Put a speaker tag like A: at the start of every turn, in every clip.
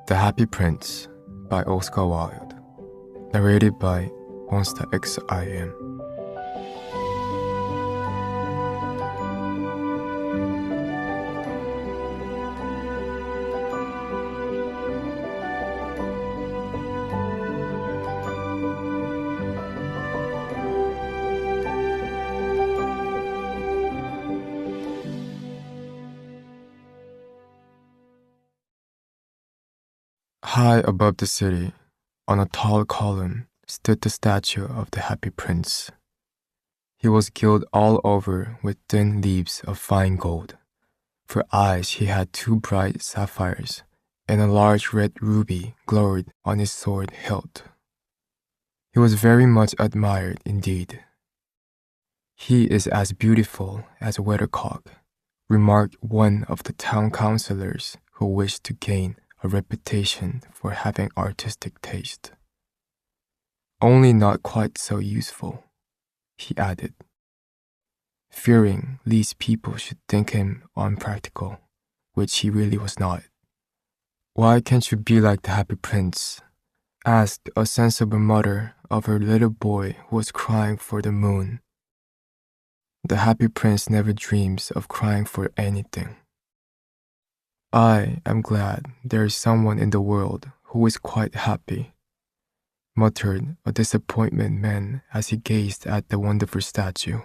A: The Happy Prince by Oscar Wilde. Narrated by Monsta XIM. High above the city, on a tall column, stood the statue of the Happy Prince. He was gilt all over with thin leaves of fine gold. For eyes he had two bright sapphires, and a large red ruby glowed on his sword hilt. He was very much admired indeed. "He is as beautiful as a weathercock," remarked one of the town councillors who wished to gain a reputation for having artistic taste. "Only not quite so useful," he added, fearing lest people should think him unpractical, which he really was not. "Why can't you be like the Happy Prince?" asked a sensible mother of her little boy who was crying for the moon. "The Happy Prince never dreams of crying for anything." "I am glad there is someone in the world who is quite happy," muttered a disappointed man as he gazed at the wonderful statue.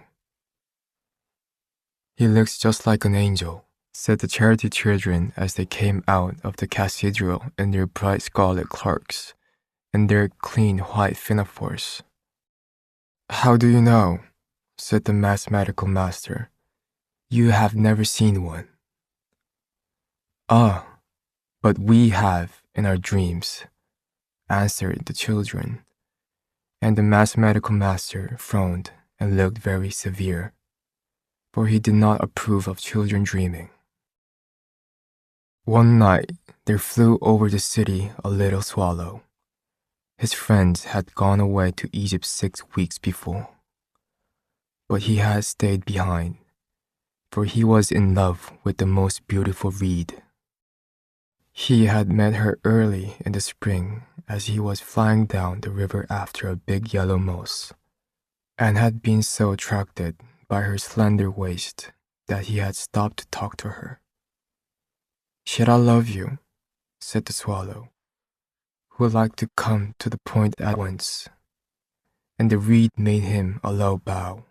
A: "He looks just like an angel," said the charity children as they came out of the cathedral in their bright scarlet cloaks and their clean white pinafores. "How do you know?" said the mathematical master. "You have never seen one." "Ah, but we have in our dreams," answered the children, and the mathematical master frowned and looked very severe, for he did not approve of children dreaming. One night there flew over the city a little swallow. His friends had gone away to Egypt 6 weeks before, but he had stayed behind, for he was in love with the most beautiful reed. He had met her early in the spring as he was flying down the river after a big yellow mouse, and had been so attracted by her slender waist that he had stopped to talk to her. "Should I love you?" said the swallow, who would like to come to the point at once, and the reed made him a low bow.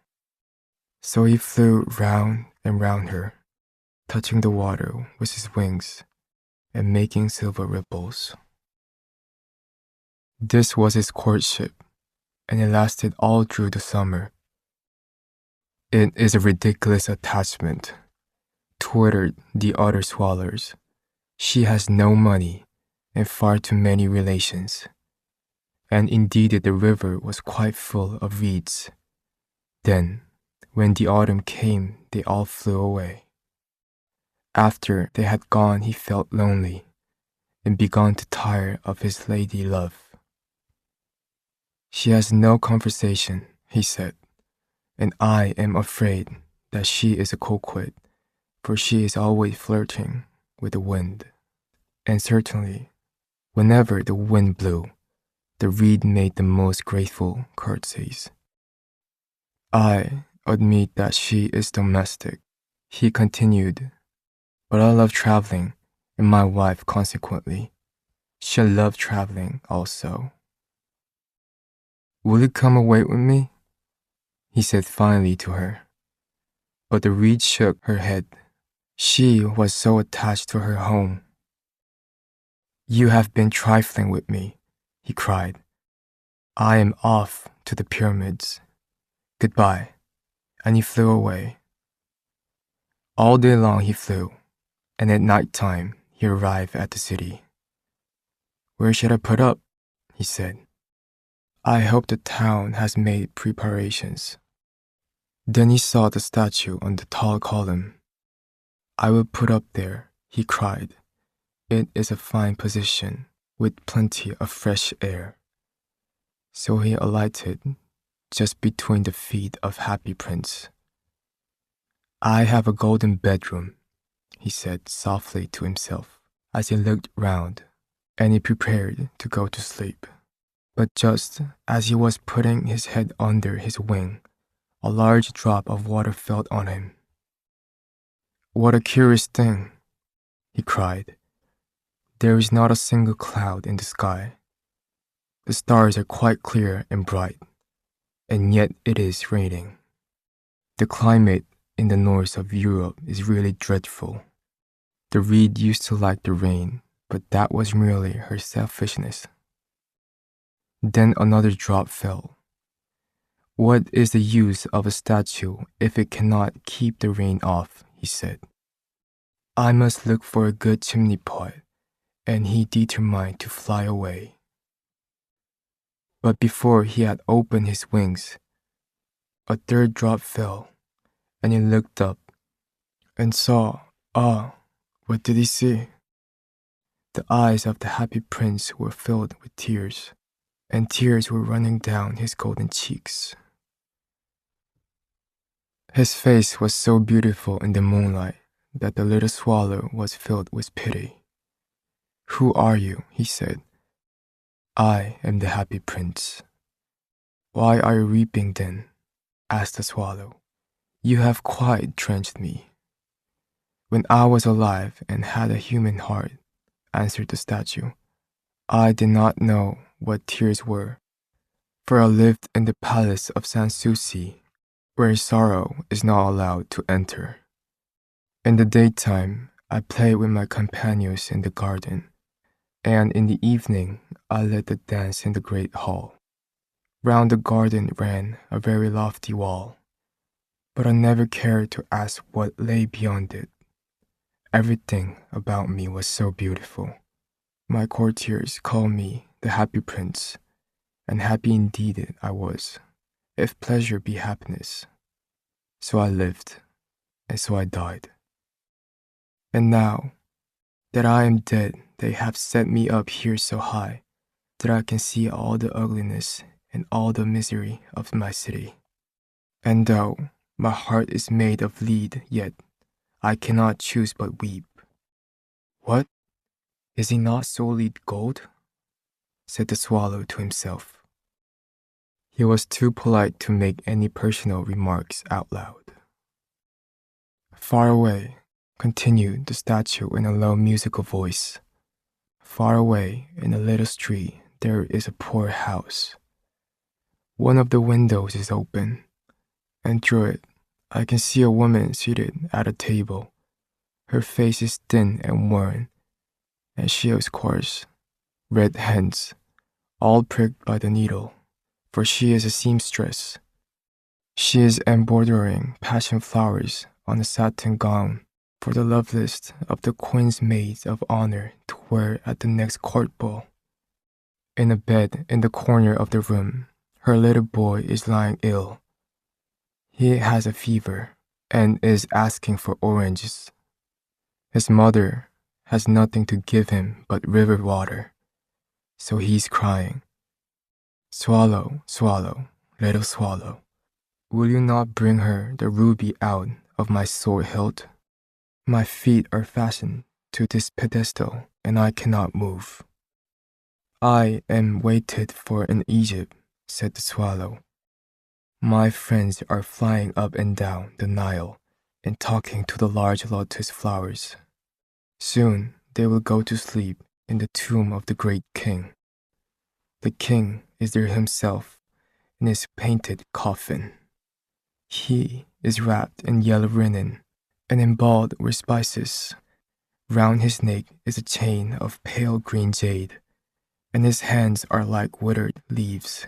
A: So he flew round and round her, touching the water with his wings and making silver ripples. This was his courtship, and it lasted all through the summer. "It is a ridiculous attachment," twittered the other swallows. "She has no money and far too many relations." And indeed the river was quite full of reeds. Then, when the autumn came, they all flew away. After they had gone, he felt lonely and began to tire of his lady love. "She has no conversation," he said, "and I am afraid that she is a coquette, for she is always flirting with the wind." And certainly, whenever the wind blew, the reed made the most graceful curtsies. "I admit that she is domestic," he continued, "but I love traveling, and my wife, consequently, shall love traveling also. Will you come away with me?" he said finally to her. But the reed shook her head. She was so attached to her home. "You have been trifling with me," he cried. "I am off to the pyramids. Goodbye." And he flew away. All day long he flew, and at night time he arrived at the city. "Where should I put up?" he said. "I hope the town has made preparations." Then he saw the statue on the tall column. "I will put up there," he cried. "It is a fine position, with plenty of fresh air." So he alighted just between the feet of Happy Prince. "I have a golden bedroom," he said softly to himself as he looked round. and he prepared to go to sleep. But just as he was putting his head under his wing, a large drop of water fell on him. "What a curious thing," he cried. "There is not a single cloud in the sky. The stars are quite clear and bright, and yet it is raining. The climate in the north of Europe is really dreadful. The reed used to like the rain, but that was merely her selfishness." Then another drop fell. "What is the use of a statue if it cannot keep the rain off?" he said. "I must look for a good chimney pot," and he determined to fly away. But before he had opened his wings, a third drop fell, and he looked up and saw, what did he see? The eyes of the happy prince were filled with tears, and tears were running down his golden cheeks. His face was so beautiful in the moonlight that the little swallow was filled with pity. "Who are you?" he said. "I am the happy prince." "Why are you weeping then?" asked the swallow. "You have quite drenched me." "When I was alive and had a human heart," answered the statue, "I did not know what tears were, for I lived in the palace of Sanssouci, where sorrow is not allowed to enter. In the daytime, I played with my companions in the garden, and in the evening, I led the dance in the great hall. Round the garden ran a very lofty wall, but I never cared to ask what lay beyond it. Everything about me was so beautiful. My courtiers called me the happy prince, and happy indeed I was, if pleasure be happiness. So I lived, and so I died. And now that I am dead, they have set me up here so high that I can see all the ugliness and all the misery of my city. And though my heart is made of lead, yet I cannot choose but weep." "What? Is he not solely gold?" said the swallow to himself. He was too polite to make any personal remarks out loud. "Far away," continued the statue in a low musical voice, "far away in a little street there is a poor house. One of the windows is open, and through it I can see a woman seated at a table. Her face is thin and worn, and she has coarse, red hands, all pricked by the needle, for she is a seamstress. She is embroidering passion flowers on a satin gown for the loveliest of the queen's maids of honor to wear at the next court ball. In a bed in the corner of the room, her little boy is lying ill. He has a fever and is asking for oranges. His mother has nothing to give him but river water, so he's crying. Swallow, swallow, little swallow, will you not bring her the ruby out of my sword hilt? My feet are fastened to this pedestal, and I cannot move." "I am waited for in Egypt," said the swallow. "My friends are flying up and down the Nile and talking to the large lotus flowers. Soon they will go to sleep in the tomb of the great king. The king is there himself in his painted coffin. He is wrapped in yellow linen and emballed with spices. Round his neck is a chain of pale green jade, and his hands are like withered leaves."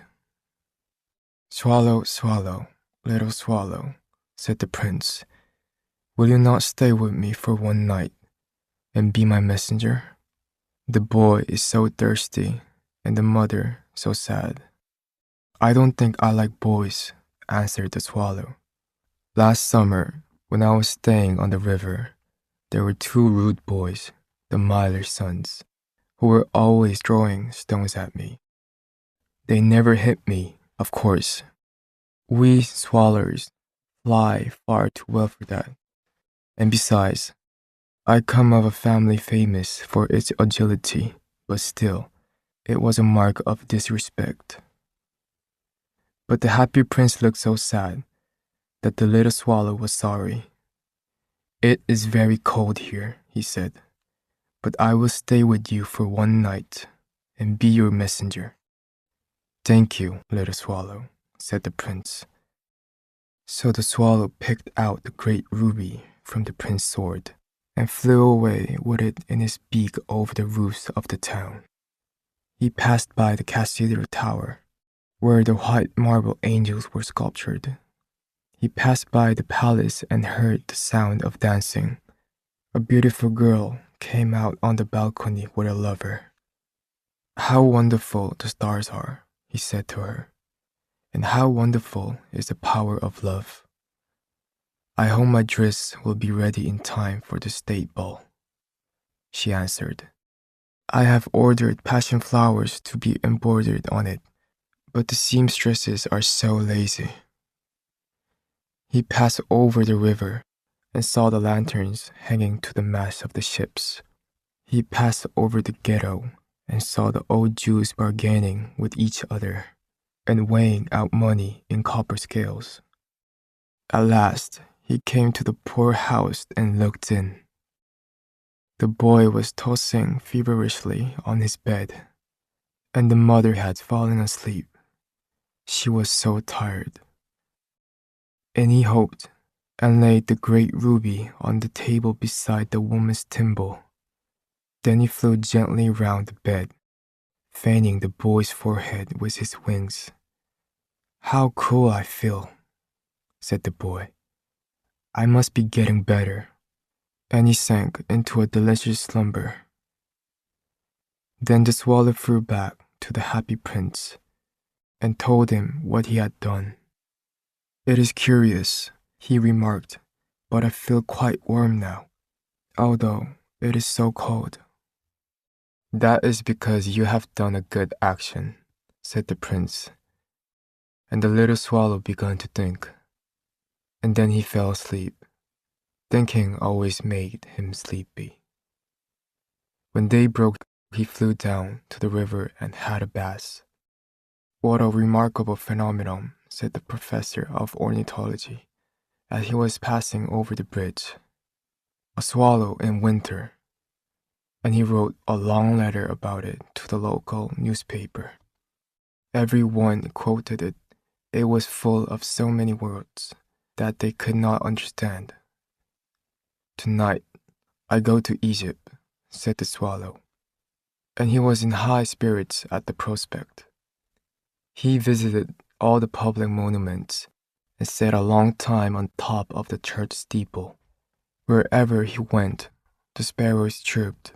A: "Swallow, swallow, little swallow," said the prince, "will you not stay with me for one night and be my messenger? The boy is so thirsty, and the mother so sad." "I don't think I like boys," answered the swallow. "Last summer, when I was staying on the river, there were two rude boys, the miller's sons, who were always throwing stones at me. They never hit me, of course. We swallows fly far too well for that. And besides, I come of a family famous for its agility, but still, it was a mark of disrespect. But the happy prince looked so sad that the little swallow was sorry. "It is very cold here," he said, "but I will stay with you for one night and be your messenger." "Thank you, little swallow," said the prince. So the swallow picked out the great ruby from the prince's sword and flew away with it in his beak over the roofs of the town. He passed by the cathedral tower, where the white marble angels were sculptured. He passed by the palace and heard the sound of dancing. A beautiful girl came out on the balcony with a lover. "How wonderful the stars are," he said to her, "and how wonderful is the power of love. I hope my dress will be ready in time for the state ball." She answered, "I have ordered passion flowers to be embroidered on it, but the seamstresses are so lazy." He passed over the river and saw the lanterns hanging to the masts of the ships. He passed over the ghetto and saw the old Jews bargaining with each other and weighing out money in copper scales. At last, he came to the poor house and looked in. The boy was tossing feverishly on his bed, and the mother had fallen asleep. She was so tired. And he hoped and laid the great ruby on the table beside the woman's thimble. Then he flew gently round the bed, fanning the boy's forehead with his wings. "How cool I feel," said the boy. "I must be getting better." And he sank into a delicious slumber. Then the swallow flew back to the happy prince and told him what he had done. "It is curious," he remarked, "but I feel quite warm now, although it is so cold." "That is because you have done a good action," said the prince. And the little swallow began to think, and then he fell asleep. Thinking always made him sleepy. When day broke, he flew down to the river and had a bath. "What a remarkable phenomenon," said the professor of ornithology as he was passing over the bridge. "A swallow in winter." And he wrote a long letter about it to the local newspaper. Everyone quoted it. It was full of so many words that they could not understand. "Tonight, I go to Egypt," said the swallow, and he was in high spirits at the prospect. He visited all the public monuments and sat a long time on top of the church steeple. Wherever he went, the sparrows chirped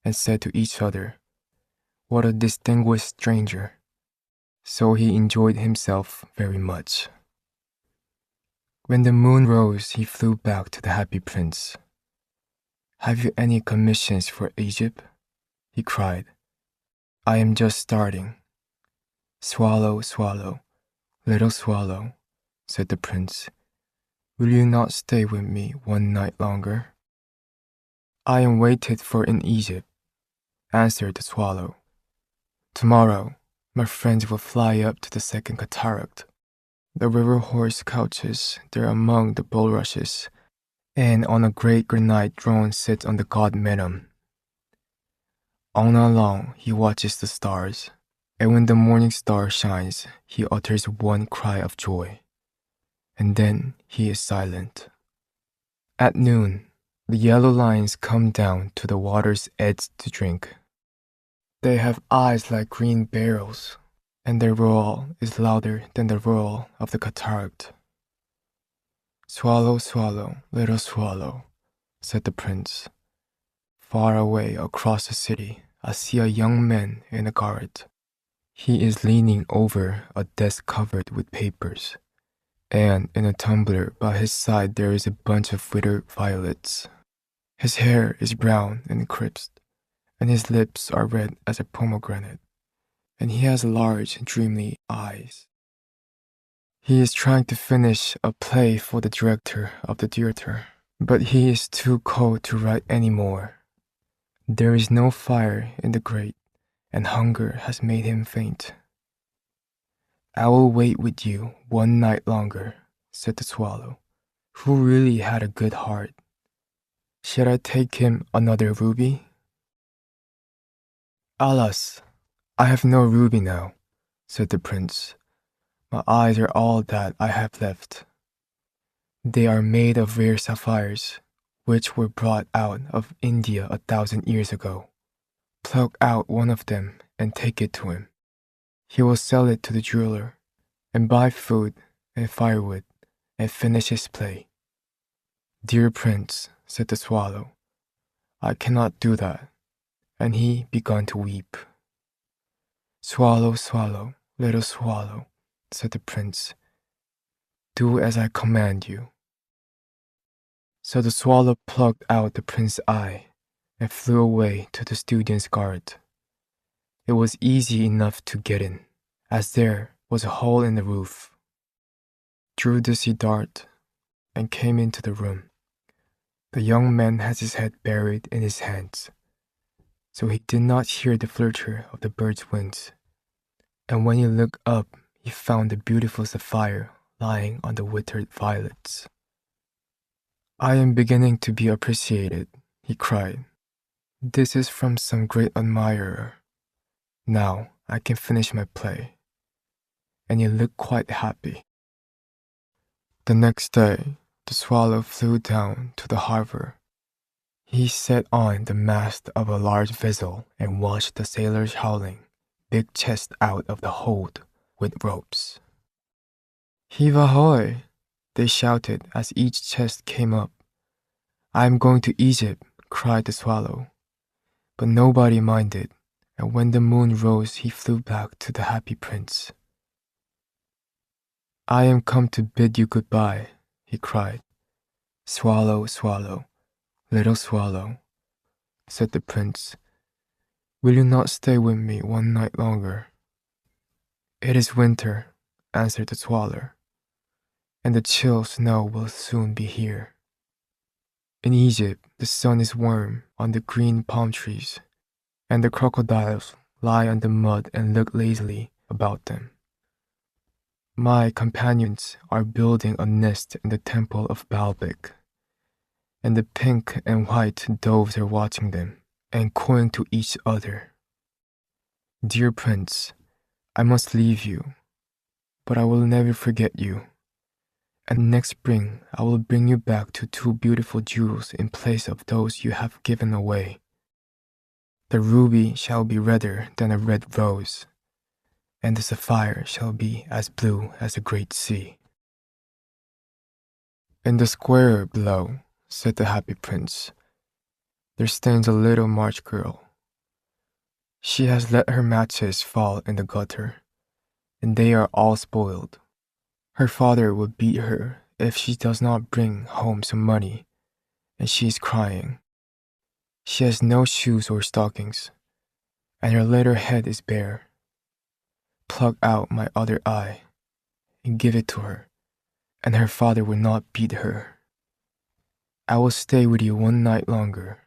A: and said to each other, "What a distinguished stranger." So he enjoyed himself very much. When the moon rose, he flew back to the happy prince. "Have you any commissions for Egypt?" he cried. "I am just starting." "Swallow, swallow, little swallow," said the prince, "will you not stay with me one night longer?" "I am waited for in Egypt," answered the swallow. "Tomorrow, my friends will fly up to the second cataract. The river horse couches there among the bulrushes, and on a great granite throne sits on the god Menom. All night long he watches the stars, and when the morning star shines, he utters one cry of joy, and then he is silent. At noon, the yellow lions come down to the water's edge to drink. They have eyes like green barrels, and their roar is louder than the roar of the cataract." "Swallow, swallow, little swallow," said the prince. "Far away across the city, I see a young man in a garret. He is leaning over a desk covered with papers, and in a tumbler by his side there is a bunch of withered violets. His hair is brown and crisped, and his lips are red as a pomegranate, and he has large, dreamy eyes. He is trying to finish a play for the director of the theater, but he is too cold to write any more. There is no fire in the grate, and hunger has made him faint. I will wait with you one night longer, said the swallow, who really had a good heart. Should I take him another ruby? Alas, I have no ruby now, said the prince. My eyes are all that I have left. They are made of rare sapphires, which were brought out of India 1,000 years ago. Pluck out one of them and take it to him. He will sell it to the jeweler and buy food and firewood and finish his play. Dear prince, said the swallow, I cannot do that. And he began to weep. Swallow, swallow, little swallow, said the prince, do as I command you. So the swallow plucked out the prince's eye and flew away to the student's garret. It was easy enough to get in, as there was a hole in the roof. Through this he darted and came into the room. The young man had his head buried in his hands, so he did not hear the flutter of the bird's wings. And when he looked up, he found the beautiful sapphire lying on the withered violets. I am beginning to be appreciated, he cried. This is from some great admirer. Now I can finish my play. And he looked quite happy. The next day, the swallow flew down to the harbor. He sat on the mast of a large vessel and watched the sailors hauling big chests out of the hold with ropes. Heave ahoy! They shouted as each chest came up. I am going to Egypt, cried the swallow. But nobody minded, and when the moon rose he flew back to the happy prince. I am come to bid you goodbye, he cried. Swallow, swallow, little swallow, said the prince. Will you not stay with me one night longer? It is winter, answered the swallow, and the chill snow will soon be here. In Egypt, the sun is warm on the green palm trees, and the crocodiles lie on the mud and look lazily about them. My companions are building a nest in the temple of Baalbek, and the pink and white doves are watching them and cooing to each other. Dear prince, I must leave you, but I will never forget you. And next spring I will bring you back to 2 beautiful jewels in place of those you have given away. The ruby shall be redder than a red rose, and the sapphire shall be as blue as the great sea. In the square below, said the happy prince, there stands a little March girl. She has let her matches fall in the gutter, and they are all spoiled. Her father will beat her if she does not bring home some money, and she is crying. She has no shoes or stockings, and her little head is bare. Pluck out my other eye and give it to her, and her father will not beat her. I will stay with you one night longer,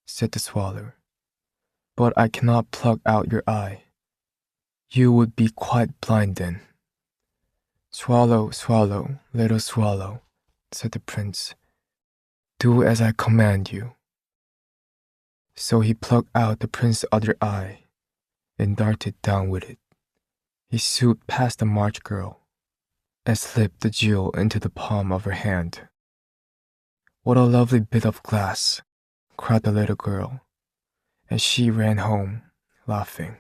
A: said the swallow, but I cannot pluck out your eye. You would be quite blind then. Swallow, swallow, little swallow, said the prince, do as I command you. So he plucked out the prince's other eye and darted down with it. He swooped past the March girl and slipped the jewel into the palm of her hand. What a lovely bit of glass, cried the little girl, and she ran home, laughing.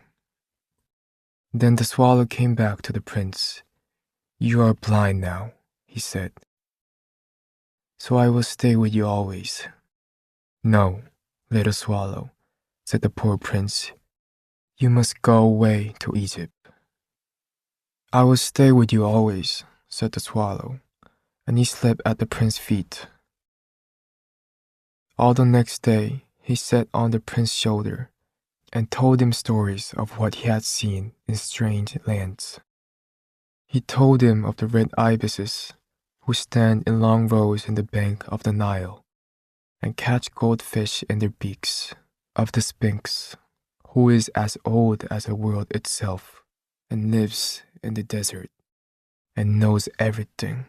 A: Then the swallow came back to the prince. You are blind now, he said, so I will stay with you always. No, little swallow, said the poor prince, you must go away to Egypt. I will stay with you always, said the swallow, and he slept at the prince's feet. All the next day he sat on the prince's shoulder and told him stories of what he had seen in strange lands. He told him of the red ibises who stand in long rows in the bank of the Nile and catch goldfish in their beaks, of the Sphinx, who is as old as the world itself and lives in the desert and knows everything.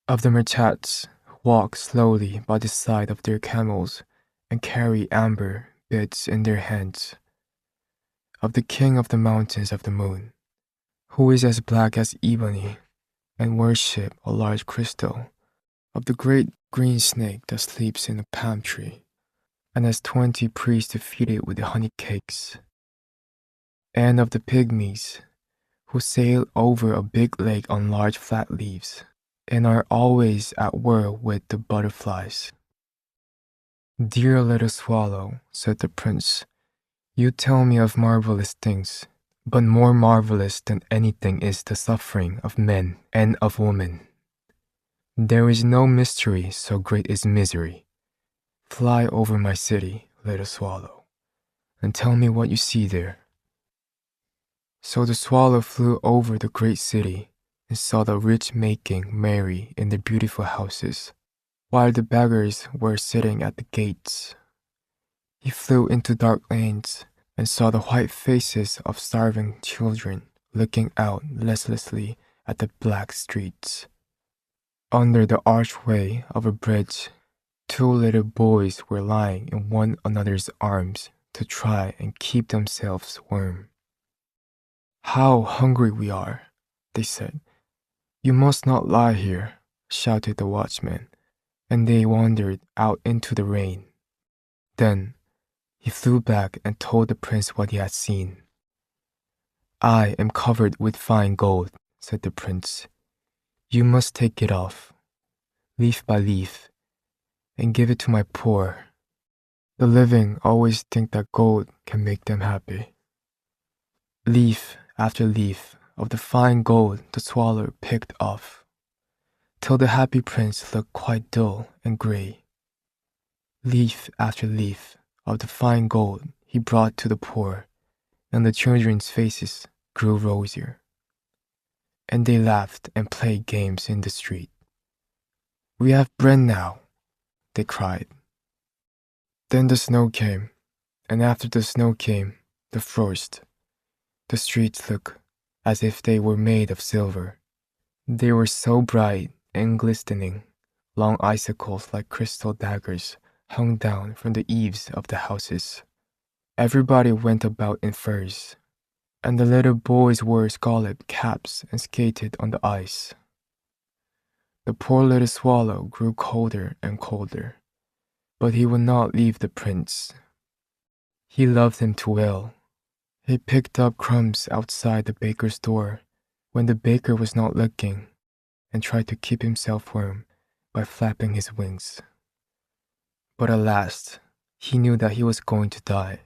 A: Of the merchants who walk slowly by the side of their camels and carry amber bits in their hands. Of the king of the mountains of the moon, who is as black as ebony and worship a large crystal. Of the great green snake that sleeps in a palm tree and has 20 priests to feed it with the honey cakes. And of the pygmies who sail over a big lake on large flat leaves and are always at war with the butterflies. Dear little swallow, said the prince, you tell me of marvelous things, but more marvelous than anything is the suffering of men and of women. There is no mystery so great as misery. Fly over my city, little swallow, and tell me what you see there. So the swallow flew over the great city and saw the rich making merry in their beautiful houses, while the beggars were sitting at the gates. He flew into dark lanes and saw the white faces of starving children looking out listlessly at the black streets. Under the archway of a bridge, 2 little boys were lying in one another's arms to try and keep themselves warm. How hungry we are, they said. You must not lie here, shouted the watchman, and they wandered out into the rain. Then he flew back and told the prince what he had seen. I am covered with fine gold, said the prince. You must take it off, leaf by leaf, and give it to my poor. The living always think that gold can make them happy. Leaf after leaf of the fine gold the swallow picked off, till the happy prince looked quite dull and grey. Leaf after leaf of the fine gold he brought to the poor, and the children's faces grew rosier. And they laughed and played games in the street. We have bread now, they cried. Then the snow came, and after the snow came, the frost. The streets looked as if they were made of silver. They were so bright and glistening, long icicles like crystal daggers hung down from the eaves of the houses. Everybody went about in furs, and the little boys wore scarlet caps and skated on the ice. The poor little swallow grew colder and colder, but he would not leave the prince. He loved him too well. He picked up crumbs outside the baker's door when the baker was not looking, and tried to keep himself warm by flapping his wings. But at last, he knew that he was going to die.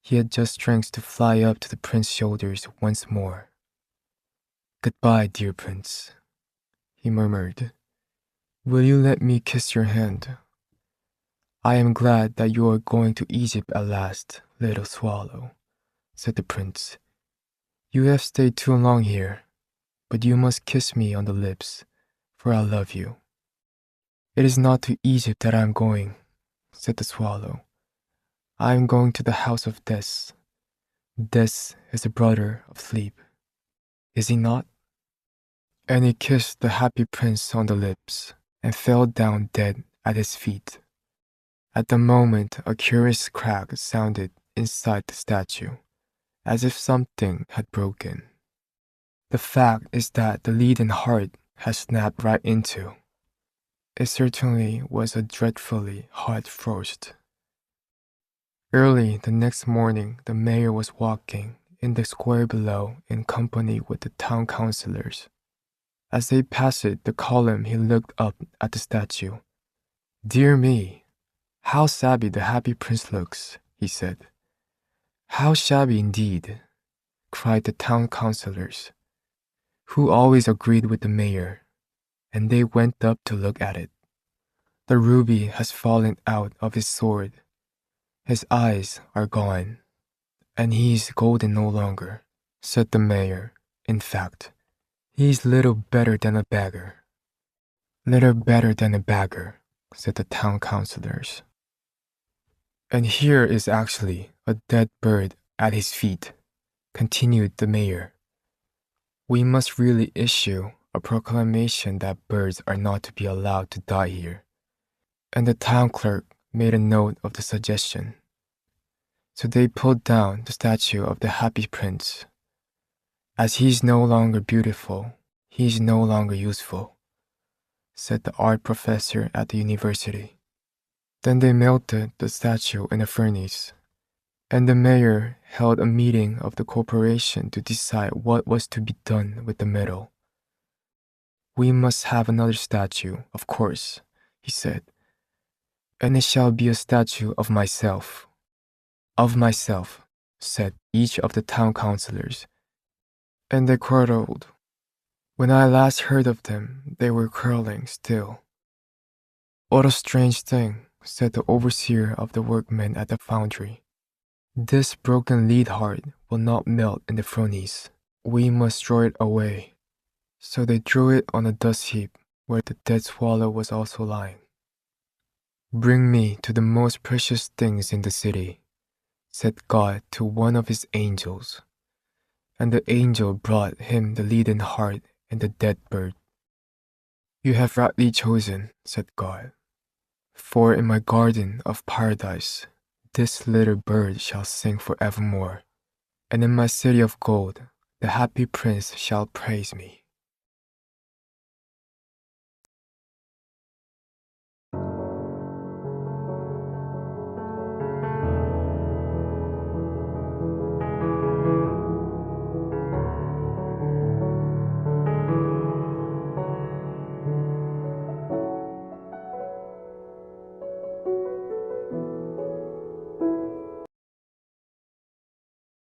A: He had just strength to fly up to the prince's shoulders once more. Goodbye, dear prince, he murmured. Will you let me kiss your hand? I am glad that you are going to Egypt at last, little swallow, said the prince. You have stayed too long here, but you must kiss me on the lips, for I love you. It is not to Egypt that I am going, said the swallow. I am going to the house of Death. Death is the brother of Sleep. Is he not? And he kissed the happy prince on the lips and fell down dead at his feet. At the moment, a curious crack sounded inside the statue, as if something had broken. The fact is that the leaden heart had snapped right into. It certainly was a dreadfully hard frost. Early the next morning, the mayor was walking in the square below in company with the town councillors. As they passed the column, he looked up at the statue. Dear me, how shabby the happy prince looks, he said. How shabby indeed, cried the town councillors, who always agreed with the mayor, and they went up to look at it. The ruby has fallen out of his sword. His eyes are gone, and he is golden no longer, said the mayor. In fact, he is little better than a beggar. Little better than a beggar, said the town councillors. And here is actually a dead bird at his feet, continued the mayor. We must really issue a proclamation that birds are not to be allowed to die here. And the town clerk made a note of the suggestion. So they pulled down the statue of the Happy Prince. As he is no longer beautiful, he is no longer useful, said the art professor at the university. Then they melted the statue in a furnace, and the mayor held a meeting of the corporation to decide what was to be done with the metal. We must have another statue, of course, he said, and it shall be a statue of myself. Of myself, said each of the town councillors, and they quarreled. When I last heard of them, they were quarreling still. What a strange thing, said the overseer of the workmen at the foundry. This broken lead heart will not melt in the furnace. We must throw it away. So they threw it on a dust heap where the dead swallow was also lying. Bring me to the most precious things in the city, said God to one of his angels. And the angel brought him the leaden heart and the dead bird. You have rightly chosen, said God. For in my garden of paradise, this little bird shall sing forevermore, and in my city of gold, the happy prince shall praise me.